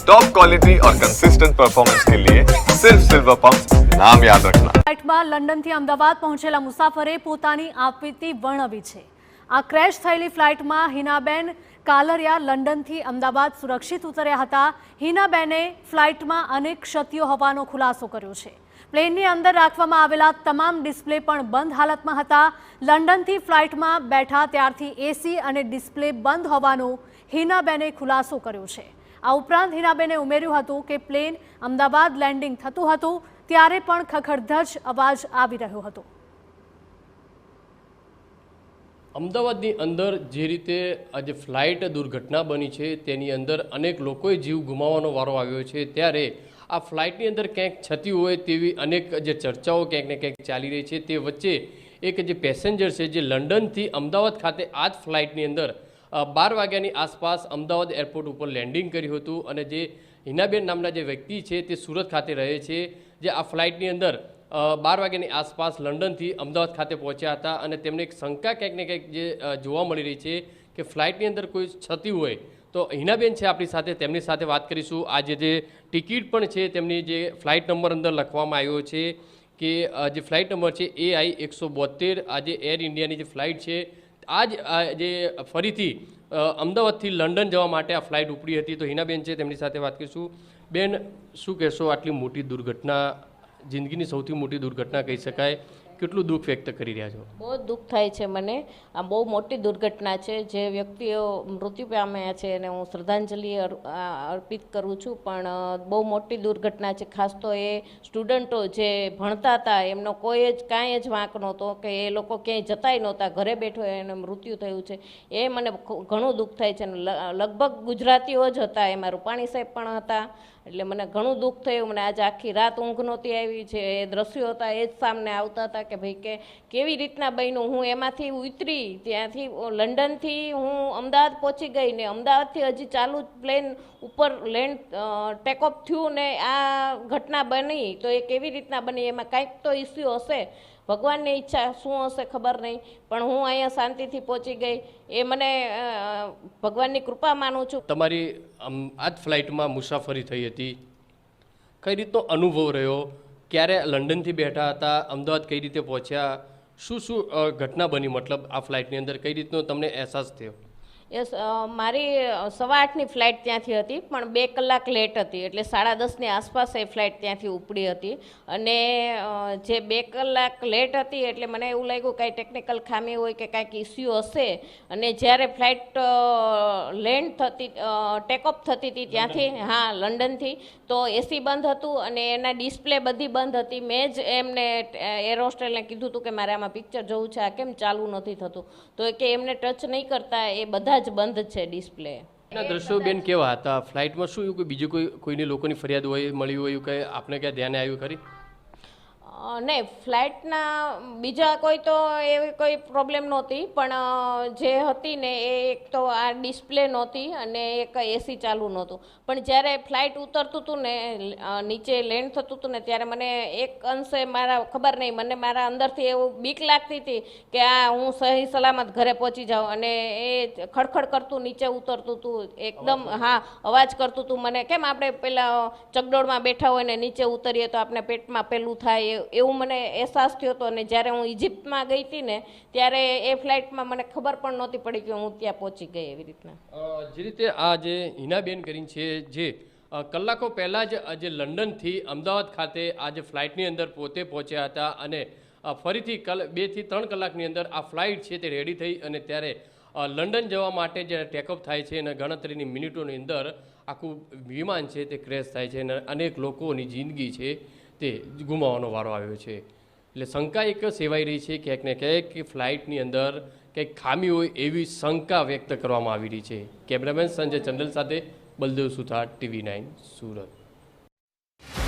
Top quality और consistent performance के लिए सिर्फ सिल्वर पंप नाम याद रखना। ફ્લાઇટમાં લંડનથી અમદાવાદ પહોંચેલા મુસાફરે પોતાની આપવીતી વર્ણવી છે। આ ક્રેશ થયેલી ફ્લાઇટમાં હિનાબેન કાલરિયા લંડનથી અમદાવાદ સુરક્ષિત ઉતર્યા હતા। હિનાબેને ફ્લાઇટમાં અનેક ક્ષતિઓ હોવાનો ખુલાસો કર્યો છે। પ્લેનની અંદર રાખવામાં આવેલા તમામ ડિસ્પ્લે પણ બંધ હાલતમાં હતા। લંડનથી ફ્લાઇટમાં બેઠા ત્યારથી એસી અને ડિસ્પ્લે બંધ હોવાનો હિનાબેને ખુલાસો કર્યો છે। આ ઉપરાંત હિનાબેને ઉમેર્યું હતું કે પ્લેન અમદાવાદ લેન્ડિંગ થતું હતું ત્યારે પણ ખખડધજ અવાજ આવી રહ્યો હતો। અમદાવાદની અંદર જે રીતે આજે ફ્લાઇટ દુર્ઘટના બની છે તેની અંદર અનેક લોકોએ જીવ ગુમાવવાનો વારો આવ્યો છે, ત્યારે આ ફ્લાઇટની અંદર ક્યાંક ક્ષતિ હોય તેવી અનેક જે ચર્ચાઓ ક્યાંક ને ક્યાંક ચાલી રહી છે। તે વચ્ચે એક જે પેસેન્જર છે જે લંડનથી અમદાવાદ ખાતે આ જ ફ્લાઇટની અંદર 12 વાગ્યાની આસપાસ અમદાવાદ એરપોર્ટ ઉપર લેન્ડિંગ કર્યું હતું અને જે હિનાબેન નામના જે વ્યક્તિ છે તે સુરત ખાતે રહે છે, જે આ ફ્લાઇટની અંદર 12 વાગ્યાની આસપાસ લંડનથી અમદાવાદ ખાતે પહોંચ્યા હતા અને તેમને એક શંકા ક્યાંક ને ક્યાંક જે જોવા મળી રહી છે કે ફ્લાઇટની અંદર કોઈ ક્ષતિ હોય તો હિનાબેન છે આપણી સાથે, તેમની સાથે વાત કરીશું। આજે જે ટિકિટ પણ છે તેમની જે ફ્લાઇટ નંબર અંદર લખવામાં આવ્યો છે કે જે ફ્લાઇટ નંબર છે AI172, આજે એર ઇન્ડિયાની જે ફ્લાઇટ છે આજ જે ફરીથી અમદાવાદથી લંડન જવા માટે આ ફ્લાઇટ ઉપડી હતી। તો હિનાબેન છે તેમની સાથે વાત કરીશું। બેન, શું કહેશો, આટલી મોટી દુર્ઘટના, જિંદગીની સૌથી મોટી દુર્ઘટના કહી શકાય, કેટલું દુઃખ વ્યક્ત કરી રહ્યા છો? બહુ દુઃખ થાય છે મને। આ બહુ મોટી દુર્ઘટના છે। જે વ્યક્તિઓ મૃત્યુ પામ્યા છે એને હું શ્રદ્ધાંજલિ અર્પિત કરું છું, પણ બહુ મોટી દુર્ઘટના છે। ખાસ તો એ સ્ટુડન્ટો જે ભણતા હતા એમનો કોઈ જ કાંઈ જ વાંક નહોતો કે એ લોકો ક્યાંય જતાય નહોતા, ઘરે બેઠો એને મૃત્યુ થયું છે એ મને ઘણું દુઃખ થાય છે। લગભગ ગુજરાતીઓ જ હતા, એમાં રૂપાણી સાહેબ પણ હતા, એટલે મને ઘણું દુઃખ થયું। મને આજે આખી રાત ઊંઘ નહોતી આવી છે। એ દ્રશ્યો હતા એ જ સામને આવતા હતા કે ભાઈ કે કેવી રીતના બન્યું। હું એમાંથી ઉતરી, ત્યાંથી લંડનથી હું અમદાવાદ પહોંચી ગઈ ને અમદાવાદથી હજી ચાલુ પ્લેન ઉપર લેન્ડ ટેકઓફ થયું ને આ ઘટના બની, તો એ કેવી રીતના બની, એમાં કાંઈક તો ઇસ્યુ હશે। ભગવાનની ઈચ્છા શું હશે ખબર નહીં, પણ હું અહીંયા શાંતિથી પહોંચી ગઈ એ મને ભગવાનની કૃપા માનું છું। તમારી આ જ ફ્લાઇટમાં મુસાફરી થઈ હતી, કઈ રીતનો અનુભવ રહ્યો? ક્યારે લંડનથી બેઠા હતા, અમદાવાદ કઈ રીતે પહોંચ્યા, શું શું ઘટના બની, મતલબ આ ફ્લાઇટની અંદર કઈ રીતનો તમને અહેસાસ થયો? યસ, મારી 8:15ની ફ્લાઇટ ત્યાંથી હતી, પણ 2 કલાક લેટ હતી, એટલે 10:30ની આસપાસ એ ફ્લાઇટ ત્યાંથી ઉપડી હતી। અને જે 2 કલાક લેટ હતી એટલે મને એવું લાગ્યું કાંઈ ટેકનિકલ ખામી હોય કે કાંઈક ઇસ્યુ હશે। અને જ્યારે ફ્લાઇટ લેન્ડ થતી ટેકઓફ થતી હતી ત્યાંથી, હા લંડનથી, તો એસી બંધ હતું અને એના ડિસ્પ્લે બધી બંધ હતી। મેં જ એમને એર હોસ્ટેલને કીધું હતું કે મારે આમાં પિક્ચર જોવું છે, આ કેમ ચાલુ નથી થતું, તો કે એમને ટચ નહીં કરતા એ બધા જ બંધ છે ડિસ્પ્લે। એના દ્રશ્યો બેન કેવા હતા? ફ્લાઇટમાં શું એવું કોઈ બીજું કોઈની લોકોની ફરિયાદ હોય, મળી હોય એવું કંઈ આપને ક્યાં ધ્યાને આવ્યું ખરી? નહીં, ફ્લાઇટના બીજા કોઈ તો એવી કોઈ પ્રોબ્લેમ નહોતી, પણ જે હતી ને એ એક તો આ ડિસ્પ્લે નહોતી અને એક એસી ચાલુ નહોતું। પણ જ્યારે ફ્લાઇટ ઉતરતું હતું ને નીચે લેન્ડ થતું હતું ને ત્યારે મને એક અંશે મારા ખબર નહીં, મને મારા અંદરથી એવું બીક લાગતી હતી કે આ હું સહી સલામત ઘરે પહોંચી જાઉં, અને એ ખડખડ કરતું નીચે ઉતરતું હતું એકદમ, હા અવાજ કરતું હતું। મને કેમ આપણે પેલા ચકડોળમાં બેઠા હોય ને નીચે ઉતરીએ તો આપણે પેટમાં પેલું થાય એવું મને અહેસાસ થયો હતો। અને જ્યારે હું ઇજિપ્તમાં ગઈ હતી ને ત્યારે એ ફ્લાઇટમાં મને ખબર પણ નહોતી પડી કે હું ત્યાં પહોંચી ગઈ એવી રીતના। જે રીતે આ જે હિનાબેન કરીને છે જે કલાકો પહેલાં જ આજે લંડનથી અમદાવાદ ખાતે આજે ફ્લાઇટની અંદર પોતે પહોંચ્યા હતા અને ફરીથી 2 થી 3 કલાકની અંદર આ ફ્લાઇટ છે તે રેડી થઈ અને ત્યારે લંડન જવા માટે જ્યારે ટેકઓફ થાય છે અને ગણતરીની મિનિટોની અંદર આખું વિમાન છે તે ક્રેશ થાય છે અને અનેક લોકોની જિંદગી છે તે ગુમાવવાનો વારો આવ્યો છે। એટલે શંકા એક સેવાઈ રહી છે ક્યાંક ને ક્યાંક કે ફ્લાઇટની અંદર કંઈક ખામી હોય એવી શંકા વ્યક્ત કરવામાં આવી રહી છે। કેમેરામેન સંજય ચંડલ સાથે બલદેવ સુથાર, TV9 સુરત।